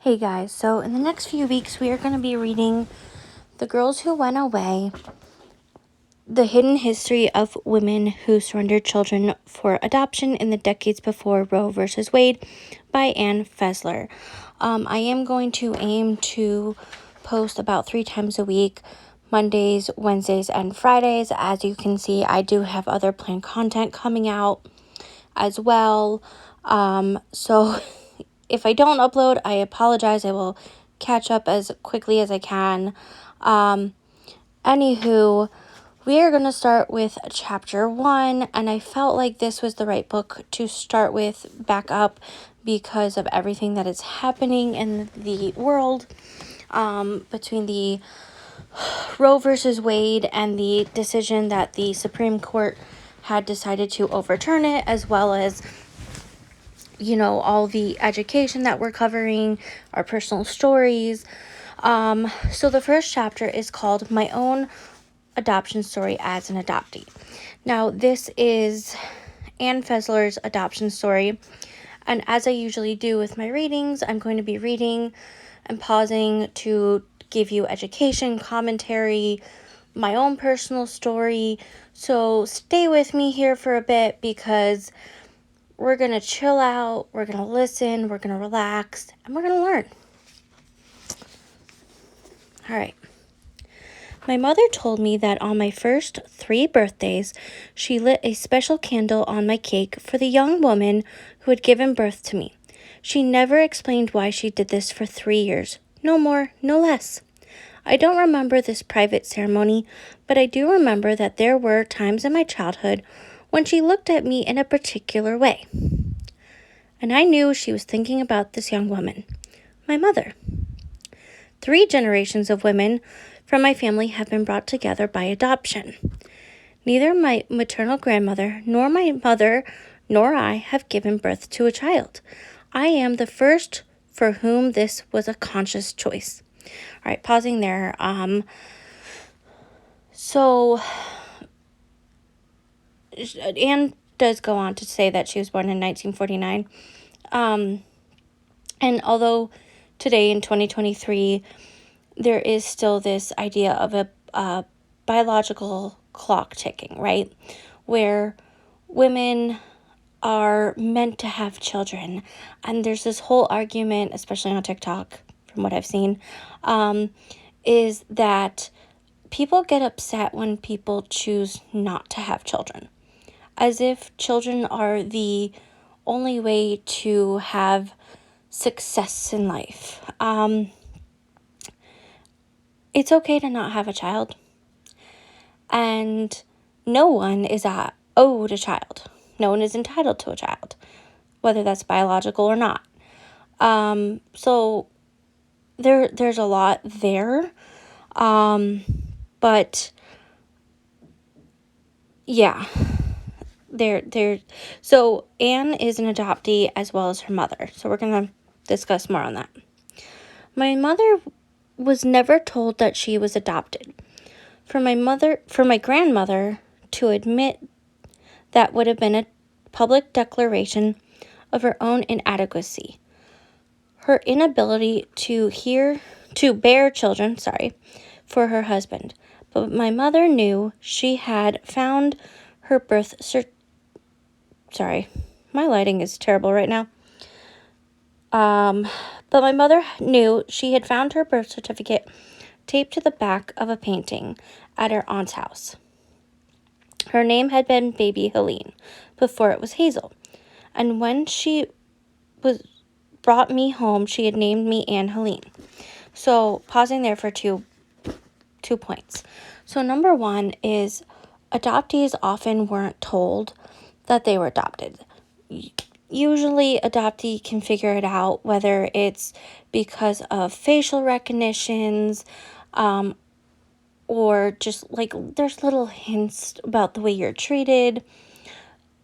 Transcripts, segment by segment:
Hey guys, so in the next few weeks we are going to be reading The Girls Who Went Away, The Hidden History of Women Who Surrendered Children for Adoption in the Decades Before Roe v. Wade by Ann Fessler. I am going to aim to post about 3 times a week, Mondays, Wednesdays, and Fridays. As you can see, I do have other planned content coming out as well. So if I don't upload, I apologize. I will catch up as quickly as I can. Anywho, we are going to start with chapter 1, and I felt like this was the right book to start with back up because of everything that is happening in the world between the Roe versus Wade and the decision that the Supreme Court had decided to overturn it, as well as all the education that we're covering, our personal stories. So the first chapter is called My Own Adoption Story as an Adoptee. Now, this is Ann Fessler's adoption story. And as I usually do with my readings, I'm going to be reading and pausing to give you education, commentary, my own personal story. So stay with me here for a bit because we're going to chill out, we're going to listen, we're going to relax, and we're going to learn. All right. My mother told me that on my first 3 birthdays, she lit a special candle on my cake for the young woman who had given birth to me. She never explained why she did this for 3 years. No more, no less. I don't remember this private ceremony, but I do remember that there were times in my childhood when she looked at me in a particular way. And I knew she was thinking about this young woman, my mother. 3 generations of women from my family have been brought together by adoption. Neither my maternal grandmother, nor my mother, nor I have given birth to a child. I am the first for whom this was a conscious choice. All right, pausing there. So Anne does go on to say that she was born in 1949. And although today in 2023, there is still this idea of a biological clock ticking, right? Where women are meant to have children. And there's this whole argument, especially on TikTok, from what I've seen, is that people get upset when people choose not to have children, as if children are the only way to have success in life. It's okay to not have a child, and no one is owed a child. No one is entitled to a child, whether that's biological or not. So there's a lot there, but yeah, so Anne is an adoptee as well as her mother. So we're gonna discuss more on that. My mother was never told that she was adopted. For my grandmother to admit that would have been a public declaration of her own inadequacy. Her inability to bear children, for her husband. But my mother knew she had found her birth Sorry, my lighting is terrible right now. But my mother knew she had found her birth certificate taped to the back of a painting at her aunt's house. Her name had been Baby Helene before it was Hazel. And when she brought me home, she had named me Anne Helene. So pausing there for two points. So number 1 is adoptees often weren't told that they were adopted. Usually adoptee can figure it out, whether it's because of facial recognitions, or just like there's little hints about the way you're treated.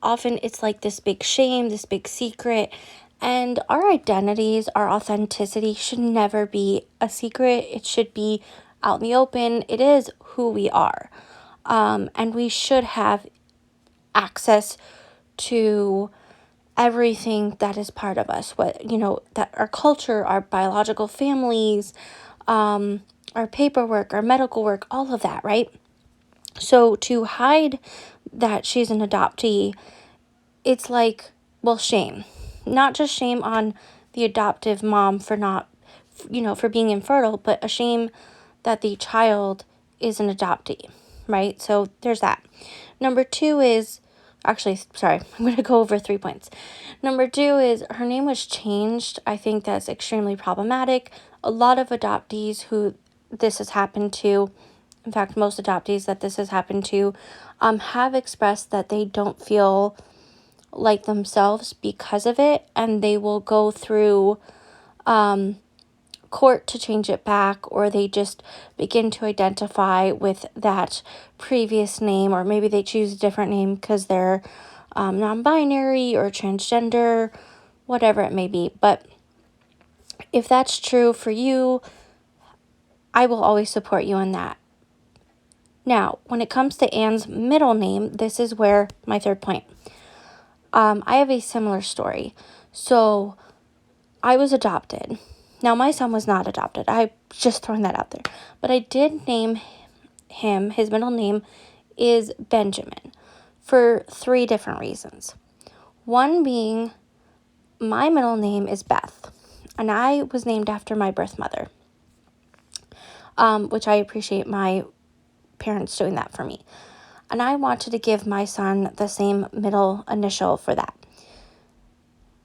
Often it's like this big shame, this big secret, and our identities, our authenticity should never be a secret. It should be out in the open. It is who we are, and we should have access to everything that is part of us, that our culture, our biological families, our paperwork, our medical work, all of that, right? So to hide that she's an adoptee, it's like, well, shame. Not just shame on the adoptive mom for not, for being infertile, but a shame that the child is an adoptee, right? So there's that. Number 2 is, actually, sorry, I'm going to go over 3 points. Number 2 is her name was changed. I think that's extremely problematic. A lot of adoptees who this has happened to, in fact, most adoptees that this has happened to, have expressed that they don't feel like themselves because of it, and they will go through court to change it back, or they just begin to identify with that previous name, or maybe they choose a different name because they're non-binary or transgender, whatever it may be. But if that's true for you, I will always support you in that. Now, when it comes to Anne's middle name, this is where my third point. I have a similar story. So I was adopted. Now, my son was not adopted. I'm just throwing that out there. But I did name him, his middle name is Benjamin, for 3 different reasons. One being, my middle name is Beth, and I was named after my birth mother, which I appreciate my parents doing that for me. And I wanted to give my son the same middle initial for that.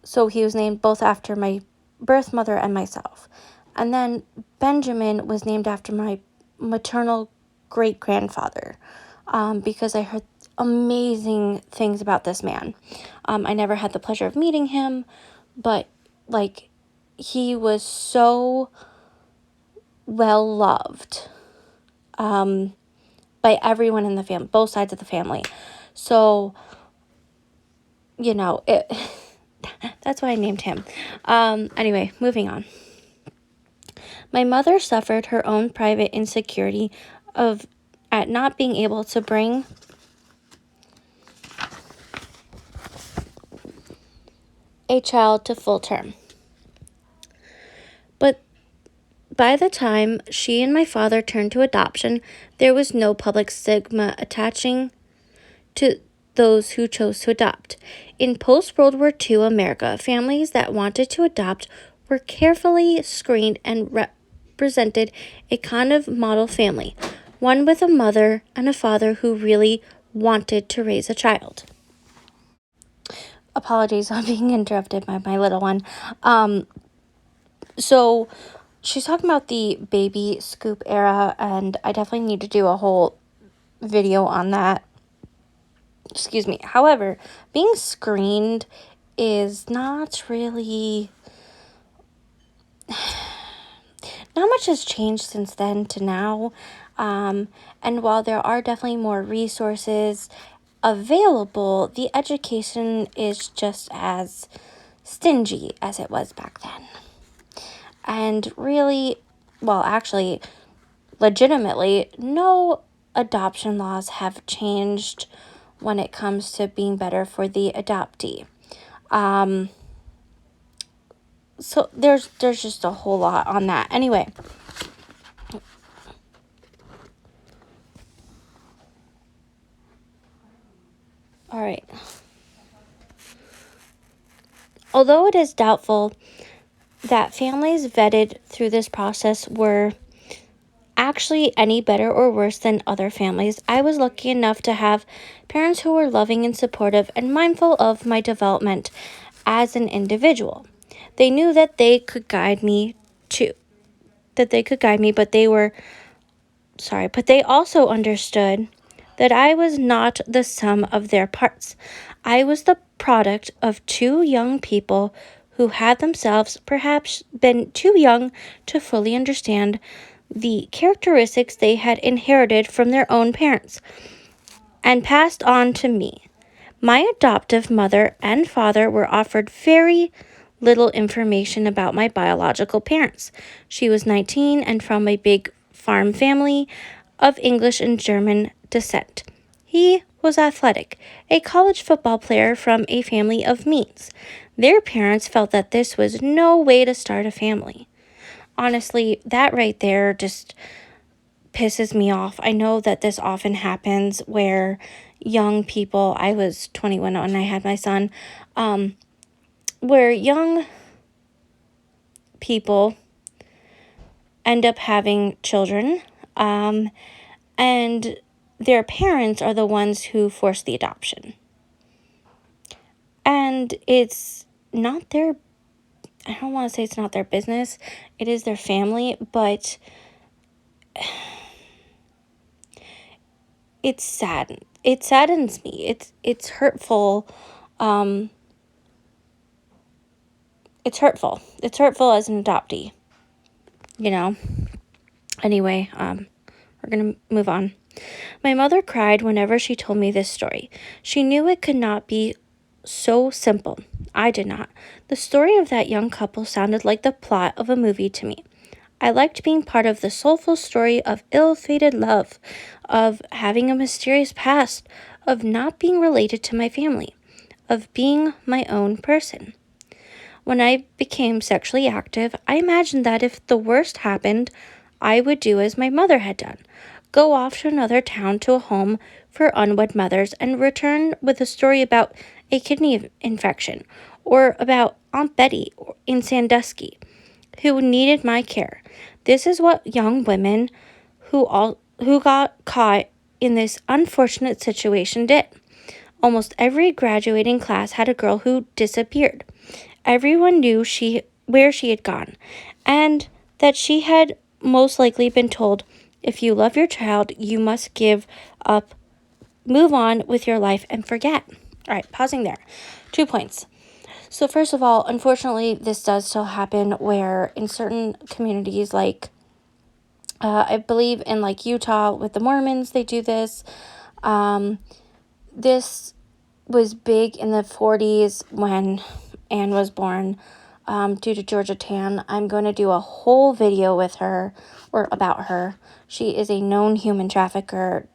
So he was named both after my birth mother and myself. And then Benjamin was named after my maternal great-grandfather, because I heard amazing things about this man. I never had the pleasure of meeting him, but he was so well loved by everyone in the family, both sides of the family. So, that's why I named him. Anyway, moving on. My mother suffered her own private insecurity at not being able to bring a child to full term. But by the time she and my father turned to adoption, there was no public stigma attaching to those who chose to adopt. In post-World War II America, families that wanted to adopt were carefully screened and represented a kind of model family, one with a mother and a father who really wanted to raise a child. Apologies on being interrupted by my little one. So she's talking about the baby scoop era, and I definitely need to do a whole video on that. Excuse me. However, being screened is not really... Not much has changed since then to now. And while there are definitely more resources available, the education is just as stingy as it was back then. And really, actually, legitimately, no adoption laws have changed when it comes to being better for the adoptee. So there's just a whole lot on that. Anyway. All right. Although it is doubtful that families vetted through this process were actually any better or worse than other families, I was lucky enough to have parents who were loving and supportive and mindful of my development as an individual. They knew that they could guide me but they also understood that I was not the sum of their parts. I was the product of 2 young people who had themselves perhaps been too young to fully understand the characteristics they had inherited from their own parents and passed on to me. My adoptive mother and father were offered very little information about my biological parents. She was 19 and from a big farm family of English and German descent. He was athletic, a college football player from a family of means. Their parents felt that this was no way to start a family. Honestly, that right there just pisses me off. I know that this often happens where young people, I was 21 when I had my son, where young people end up having children, and their parents are the ones who force the adoption. And it's not their, I don't want to say it's not their business, it is their family, but it's sad. It saddens me. It's hurtful. It's hurtful. It's hurtful as an adoptee. Anyway, we're gonna move on. My mother cried whenever she told me this story. She knew it could not be so simple. I did not. The story of that young couple sounded like the plot of a movie to me. I liked being part of the soulful story of ill-fated love, of having a mysterious past, of not being related to my family, of being my own person. When I became sexually active, I imagined that if the worst happened, I would do as my mother had done, go off to another town to a home for unwed mothers and return with a story about a kidney infection or about Aunt Betty in Sandusky who needed my care. This is what young women who got caught in this unfortunate situation did. Almost every graduating class had a girl who disappeared. Everyone knew where she had gone, and that she had most likely been told, if you love your child, you must give up, move on with your life, and forget. All right, pausing there. 2 points. So first of all, unfortunately, this does still happen where in certain communities, like I believe in like Utah with the Mormons, they do this. This was big in the 40s when Anne was born, due to Georgia Tan. I'm going to do a whole video with her or about her. She is a known human trafficker.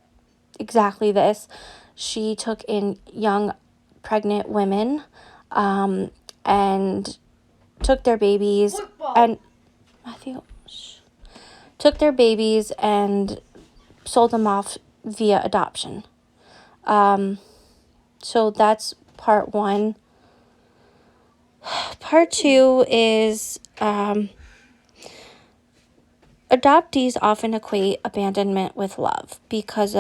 Exactly this. She took in young pregnant women, and took their babies and took their babies and sold them off via adoption. So that's part one. Part two is adoptees often equate abandonment with love because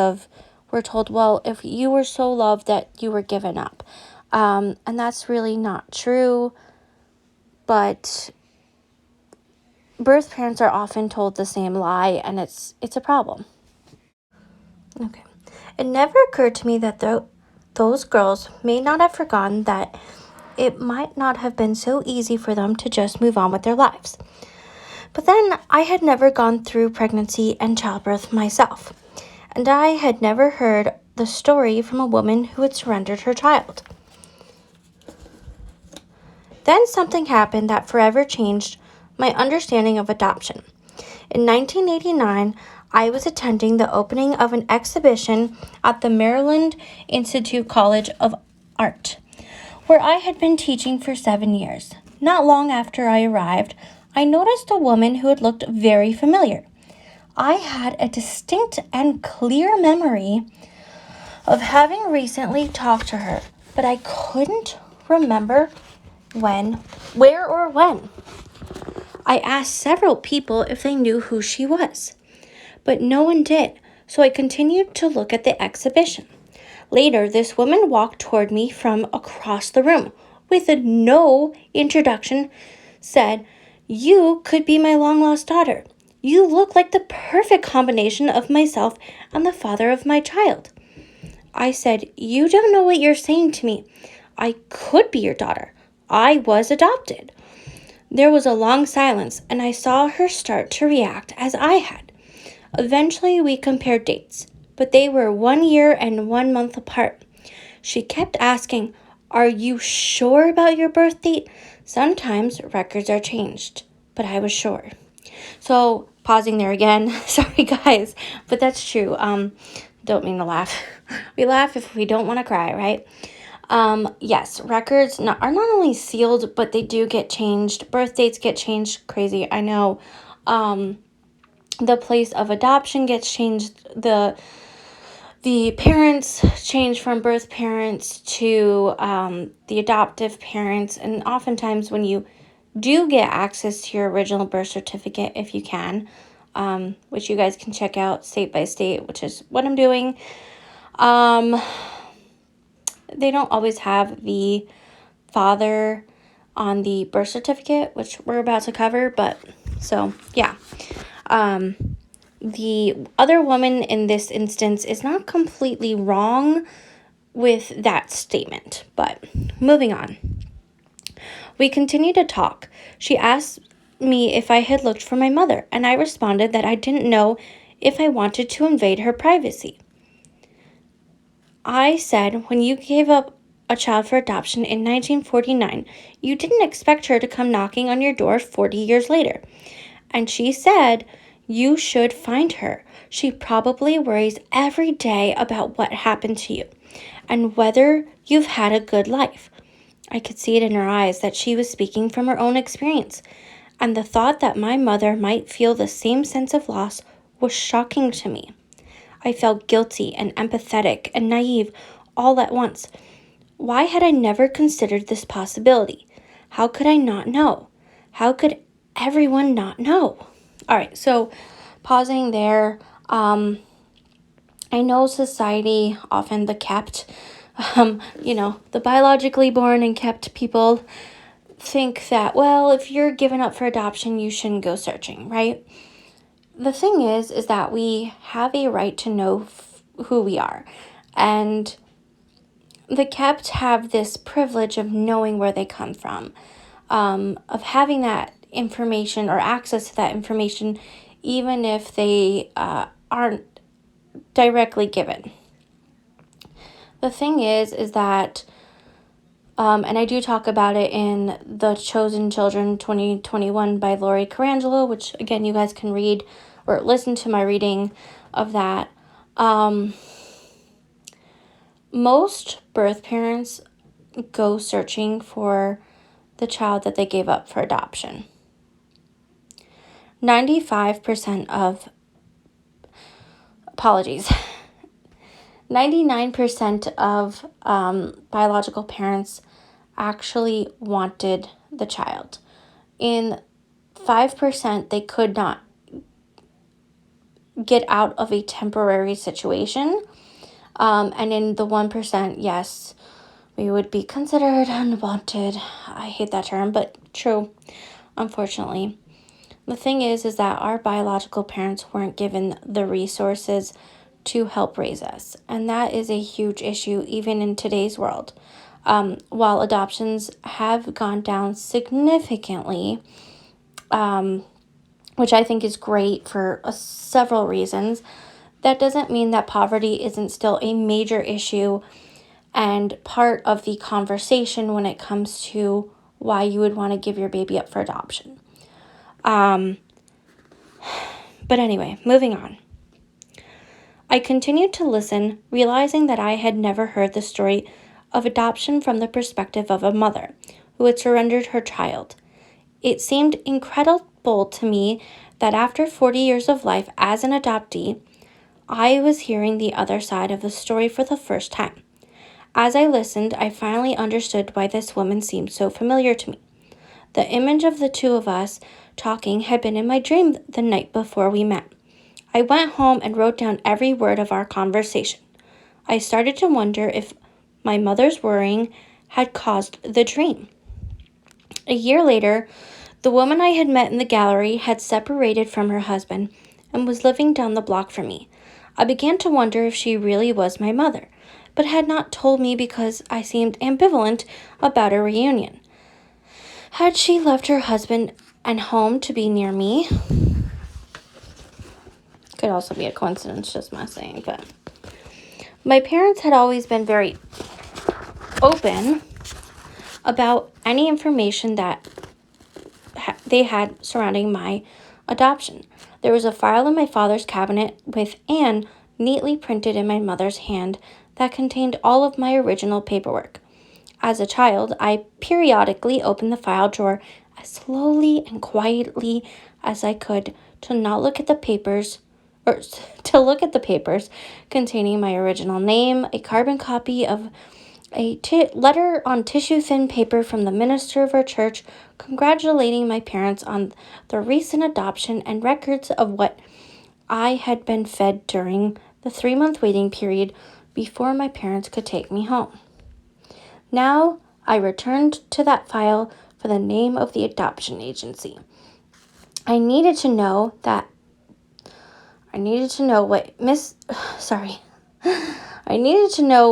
we're told, well, if you were so loved that you were given up. And that's really not true. But birth parents are often told the same lie, and it's a problem. Okay. It never occurred to me that those girls may not have forgotten that it might not have been so easy for them to just move on with their lives. But then I had never gone through pregnancy and childbirth myself, and I had never heard the story from a woman who had surrendered her child. Then something happened that forever changed my understanding of adoption. In 1989, I was attending the opening of an exhibition at the Maryland Institute College of Art, where I had been teaching for 7 years. Not long after I arrived, I noticed a woman who had looked very familiar. I had a distinct and clear memory of having recently talked to her, but I couldn't remember where or when. I asked several people if they knew who she was, but no one did, so I continued to look at the exhibition. Later, this woman walked toward me from across the room with no introduction, said, "You could be my long-lost daughter. You look like the perfect combination of myself and the father of my child." I said, "You don't know what you're saying to me. I could be your daughter. I was adopted." There was a long silence, and I saw her start to react as I had. Eventually, we compared dates, but they were 1 year and 1 month apart. She kept asking, "Are you sure about your birth date?" Sometimes records are changed, but I was sure. So, pausing there again, sorry guys, but that's true. Don't mean to laugh. We laugh if we don't want to cry, right? Yes, records are not only sealed, but they do get changed. Birth dates get changed. Crazy, I know. The place of adoption gets changed. The parents change from birth parents to the adoptive parents. And oftentimes when you do get access to your original birth certificate, if you can, which you guys can check out state by state, which is what I'm doing, they don't always have the father on the birth certificate, which we're about to cover. But so, yeah. The other woman in this instance is not completely wrong with that statement, but moving on. We continued to talk. She asked me if I had looked for my mother, and I responded that I didn't know if I wanted to invade her privacy. I said, when you gave up a child for adoption in 1949, you didn't expect her to come knocking on your door 40 years later. And she said, you should find her. She probably worries every day about what happened to you and whether you've had a good life. I could see it in her eyes that she was speaking from her own experience, and the thought that my mother might feel the same sense of loss was shocking to me. I felt guilty and empathetic and naive all at once. Why had I never considered this possibility? How could I not know? How could everyone not know? All right, so pausing there. I know society, often the kept, the biologically born and kept people think that, well, if you're given up for adoption, you shouldn't go searching, right? The thing is that we have a right to know who we are. And the kept have this privilege of knowing where they come from, of having that information or access to that information, even if they aren't directly given. The thing is that, and I do talk about it in The Chosen Children 2021 by Lori Carangelo, which again, you guys can read or listen to my reading of that. Most birth parents go searching for the child that they gave up for adoption. 99% of biological parents actually wanted the child. In 5%, they could not get out of a temporary situation. And in the 1%, yes, we would be considered unwanted. I hate that term, but true, unfortunately. The thing is that our biological parents weren't given the resources to help raise us. And that is a huge issue even in today's world. While adoptions have gone down significantly, which I think is great for several reasons, that doesn't mean that poverty isn't still a major issue and part of the conversation when it comes to why you would want to give your baby up for adoption. But anyway, moving on. I continued to listen, realizing that I had never heard the story of adoption from the perspective of a mother who had surrendered her child. It seemed incredible to me that after 40 years of life as an adoptee, I was hearing the other side of the story for the first time. As I listened, I finally understood why this woman seemed so familiar to me. The image of the two of us talking had been in my dream the night before we met. I went home and wrote down every word of our conversation. I started to wonder if my mother's worrying had caused the dream. A year later, the woman I had met in the gallery had separated from her husband and was living down the block from me. I began to wonder if she really was my mother, but had not told me because I seemed ambivalent about a reunion. Had she left her husband and home to be near me? Could also be a coincidence, just my saying, but my parents had always been very open about any information that they had surrounding my adoption. There was a file in my father's cabinet with Anne neatly printed in my mother's hand, that contained all of my original paperwork. As a child, I periodically opened the file drawer as slowly and quietly as I could to not look at the papers, or to look at the papers containing my original name, a carbon copy of a letter on tissue-thin paper from the minister of our church congratulating my parents on the recent adoption, and records of what I had been fed during the 3-month waiting period before my parents could take me home. Now I returned to that file for the name of the adoption agency. I needed to know what I needed to know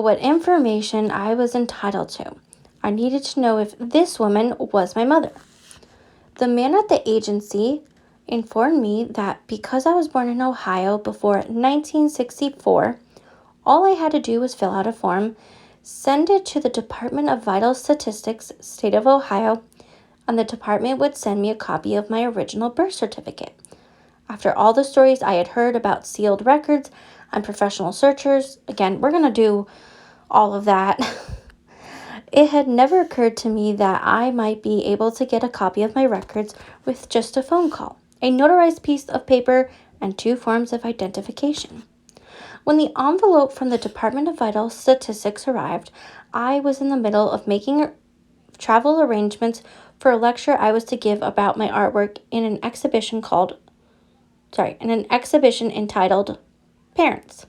what information I was entitled to. I needed to know if this woman was my mother. The man at the agency informed me that because I was born in Ohio before 1964, all I had to do was fill out a form, send it to the Department of Vital Statistics, State of Ohio, and the department would send me a copy of my original birth certificate. After all the stories I had heard about sealed records and professional searchers, again, we're going to do all of that, it had never occurred to me that I might be able to get a copy of my records with just a phone call, a notarized piece of paper, and 2 forms of identification. When the envelope from the Department of Vital Statistics arrived, I was in the middle of making travel arrangements for a lecture I was to give about my artwork in an exhibition entitled Parents.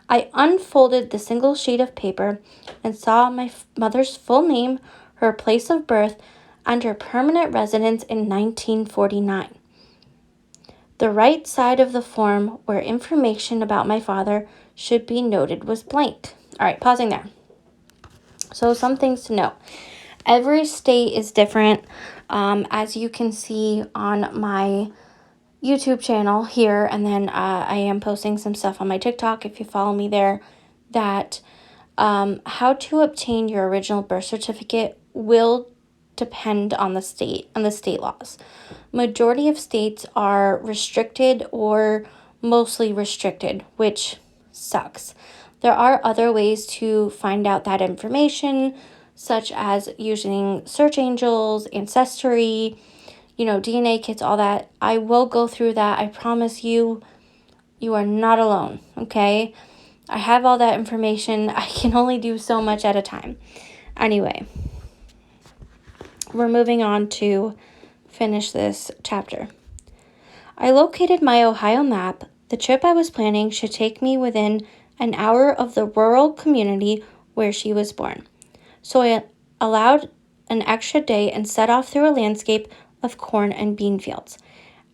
I unfolded the single sheet of paper and saw my mother's full name, her place of birth, and her permanent residence in 1949. The right side of the form where information about my father should be noted was blank. All right, pausing there. So some things to know. Every state is different. As you can see on my YouTube channel here, and then I am posting some stuff on my TikTok if you follow me there, that how to obtain your original birth certificate will depend on the state and the state laws. Majority of states are restricted or mostly restricted, which sucks. There are other ways to find out that information, such as using search angels, Ancestry, DNA kits, all that. I will go through that. I promise you, you are not alone, okay? I have all that information. I can only do so much at a time. Anyway, we're moving on to finish this chapter. I located my Ohio map. The trip I was planning should take me within an hour of the rural community where she was born. So I allowed an extra day and set off through a landscape of corn and bean fields,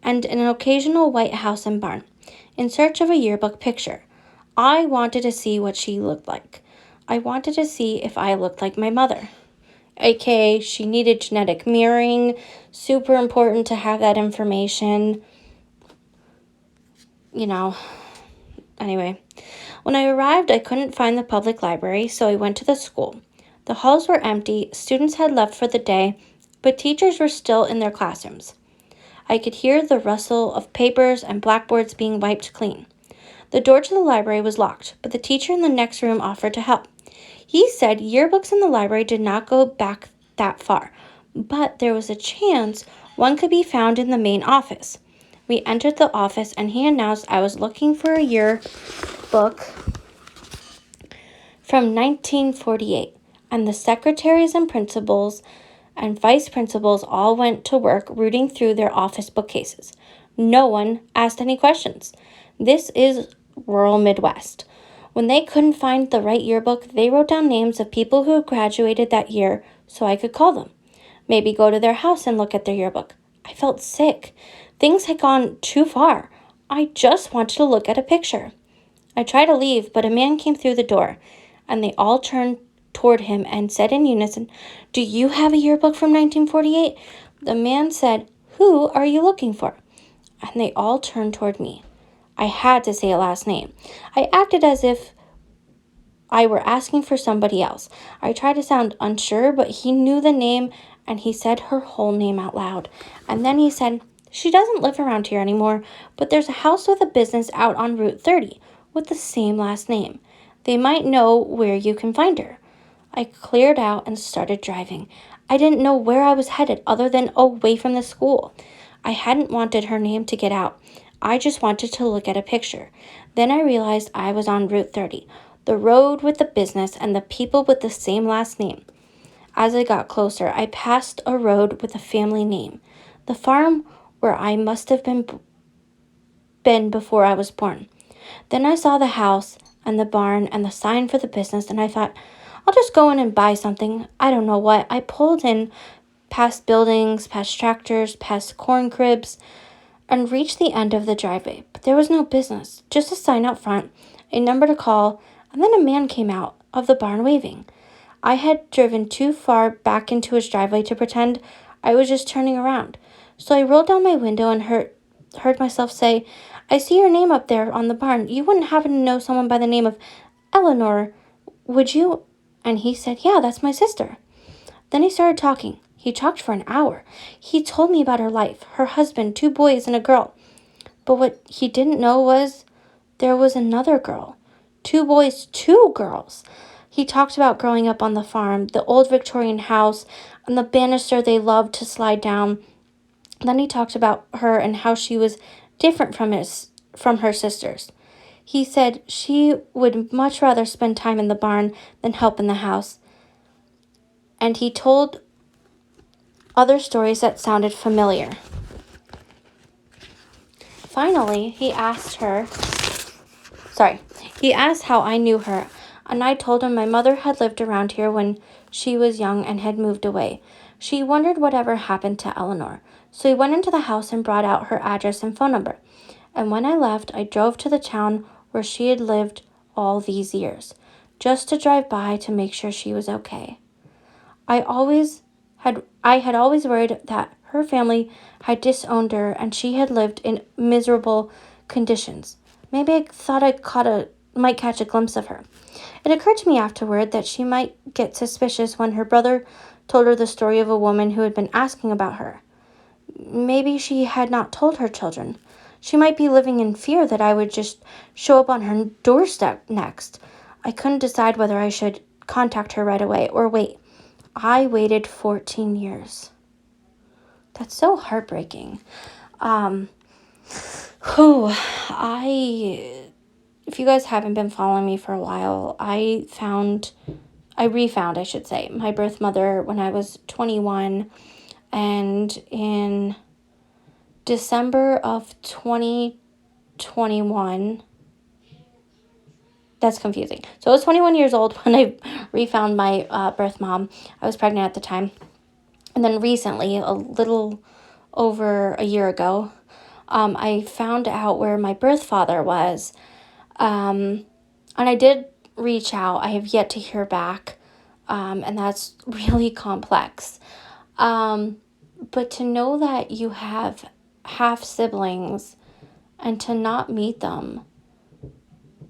and an occasional white house and barn, in search of a yearbook picture. I wanted to see what she looked like. I wanted to see if I looked like my mother. AKA, she needed genetic mirroring. Super important to have that information. Anyway. When I arrived, I couldn't find the public library, so I went to the school. The halls were empty, students had left for the day, but teachers were still in their classrooms. I could hear the rustle of papers and blackboards being wiped clean. The door to the library was locked, but the teacher in the next room offered to help. He said yearbooks in the library did not go back that far, but there was a chance one could be found in the main office. We entered the office, and he announced I was looking for a yearbook from 1948, and the secretaries and principals and vice principals all went to work rooting through their office bookcases. No one asked any questions. This is rural Midwest. When they couldn't find the right yearbook, they wrote down names of people who graduated that year so I could call them. Maybe go to their house and look at their yearbook. I felt sick. Things had gone too far. I just wanted to look at a picture. I tried to leave, but a man came through the door, and they all turned toward him and said in unison, "Do you have a yearbook from 1948? The man said, "Who are you looking for?" And they all turned toward me. I had to say a last name. I acted as if I were asking for somebody else. I tried to sound unsure, but he knew the name, and he said her whole name out loud. And then he said, "She doesn't live around here anymore, but there's a house with a business out on Route 30. with the same last name. They might know where you can find her. I cleared out and started driving. I didn't know where I was headed other than away from the school. I hadn't wanted her name to get out. I just wanted to look at a picture. Then I realized I was on Route 30, the road with the business and the people with the same last name. As I got closer, I passed a road with a family name, the farm where I must have been before I was born. Then I saw the house and the barn and the sign for the business, and I thought, I'll just go in and buy something. I don't know what. I pulled in past buildings, past tractors, past corn cribs, and reached the end of the driveway. But there was no business, just a sign out front, a number to call, and then a man came out of the barn waving. I had driven too far back into his driveway to pretend I was just turning around. So I rolled down my window and heard myself say, I see your name up there on the barn. You wouldn't happen to know someone by the name of Eleanor, would you? And he said, yeah, that's my sister. Then he started talking. He talked for an hour. He told me about her life, her husband, 2 boys, and a girl. But what he didn't know was there was another girl. 2 boys, 2 girls. He talked about growing up on the farm, the old Victorian house, and the banister they loved to slide down. Then he talked about her and how she was different from her sisters. He said she would much rather spend time in the barn than help in the house. And he told other stories that sounded familiar. Finally, he asked how I knew her, and I told him my mother had lived around here when she was young and had moved away. She wondered whatever happened to Eleanor, so he went into the house and brought out her address and phone number. And when I left, I drove to the town where she had lived all these years, just to drive by to make sure she was okay. I had always worried that her family had disowned her and she had lived in miserable conditions. Maybe I thought I might catch a glimpse of her. It occurred to me afterward that she might get suspicious when her brother told her the story of a woman who had been asking about her. Maybe she had not told her children. She might be living in fear that I would just show up on her doorstep next. I couldn't decide whether I should contact her right away or wait. I waited 14 years. That's so heartbreaking. If you guys haven't been following me for a while, I refound, my birth mother when I was 21, and in December of 2021, that's confusing. So I was 21 years old when I refound my birth mom. I was pregnant at the time. And then recently, a little over a year ago, I found out where my birth father was. And I did reach out. I have yet to hear back. And that's really complex. But to know that you have half siblings and to not meet them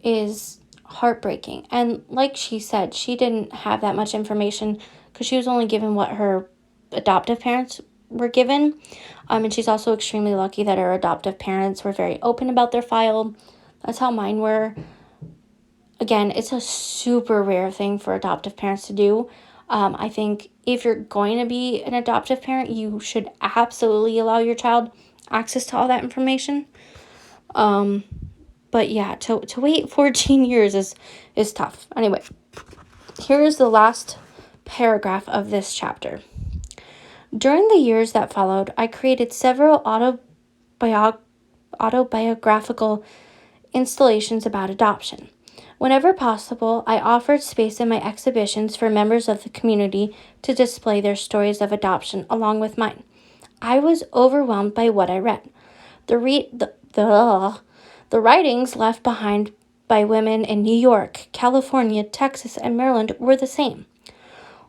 is heartbreaking. And like she said, she didn't have that much information because she was only given what her adoptive parents were given. And she's also extremely lucky that her adoptive parents were very open about their file. That's how mine were. Again, it's a super rare thing for adoptive parents to do. I think if you're going to be an adoptive parent, you should absolutely allow your child access to all that information. But yeah, to wait 14 years is tough. Anyway, here's the last paragraph of this chapter. During the years that followed, I created several autobiographical installations about adoption. Whenever possible, I offered space in my exhibitions for members of the community to display their stories of adoption along with mine. I was overwhelmed by what I read. The writings left behind by women in New York, California, Texas, and Maryland were the same.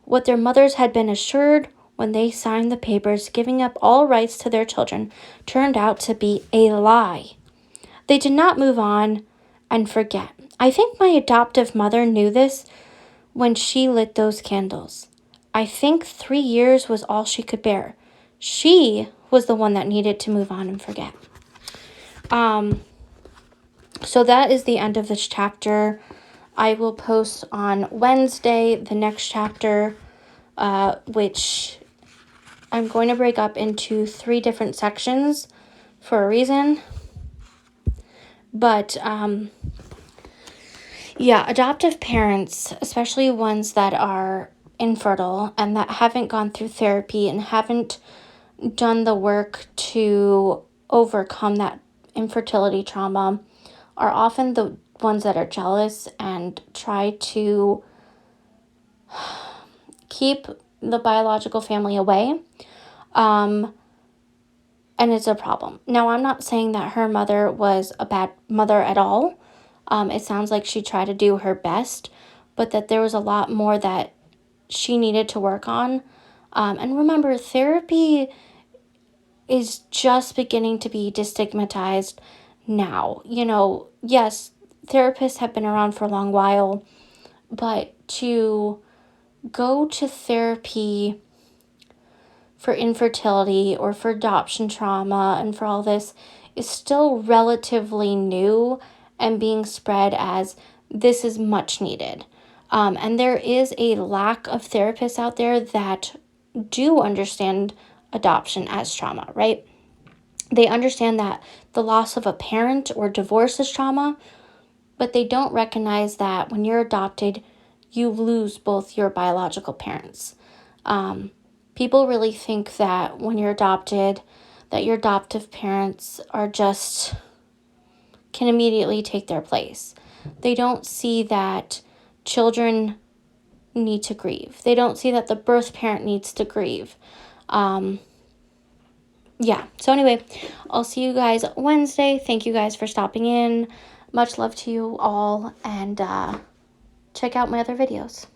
What their mothers had been assured when they signed the papers giving up all rights to their children turned out to be a lie. They did not move on and forget. I think my adoptive mother knew this when she lit those candles. I think 3 years was all she could bear. She was the one that needed to move on and forget. So that is the end of this chapter. I will post on Wednesday the next chapter, which I'm going to break up into 3 different sections for a reason. But yeah, adoptive parents, especially ones that are infertile and that haven't gone through therapy and haven't done the work to overcome that infertility trauma, are often the ones that are jealous and try to keep the biological family away. And it's a problem. Now, I'm not saying that her mother was a bad mother at all. It sounds like she tried to do her best, but that there was a lot more that she needed to work on. And remember, therapy is just beginning to be destigmatized now. You know, yes, therapists have been around for a long while, but to go to therapy for infertility or for adoption trauma and for all this is still relatively new and being spread as this is much needed. And there is a lack of therapists out there that do understand adoption as trauma, right? They understand that the loss of a parent or divorce is trauma, but they don't recognize that when you're adopted, you lose both your biological parents. People really think that when you're adopted, that your adoptive parents are just can immediately take their place. They don't see that children need to grieve. They don't see that the birth parent needs to grieve. Yeah, so anyway, I'll see you guys Wednesday. Thank you guys for stopping in. Much love to you all, and check out my other videos.